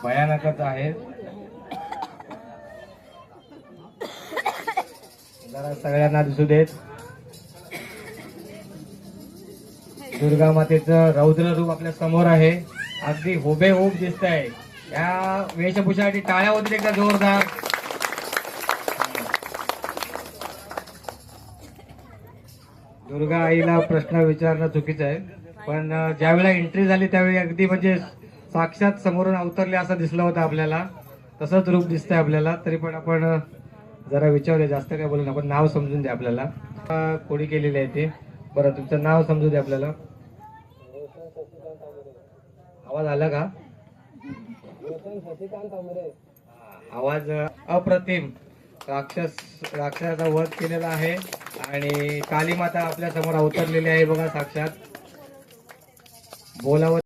भयानकच आहे. जरा सगळ्यांना दिसू देत. दुर्गा मातेचं रौद्र रूप आपल्या समोर आहे. अगदी हुबेहूब दिसत आहे. या वेशभूषासाठी टाळ्या होतील एकदा जोरदार. दुर्गा आईला प्रश्न विचारणं चुकीचं आहे, पण ज्यावेळेला एंट्री झाली त्यावेळी अगदी म्हणजे साक्षात समोरून अवतरले असं दिसलं होतं आपल्याला. तसंच रूप दिसतंय आपल्याला. तरी पण आपण जरा विचारूया, जास्त काय बोलू आपण नाव समजून द्या आपल्याला. कोणी केलेली आहे ते. बरं, तुमचं नाव समजू द्या आपल्याला. आवाज आला का? आवाज अप्रतिम. राक्षसाचा वध केलेला आहे आणि काली माता आपल्या समोर अवतरलेली आहे बघा साक्षात. बोलावं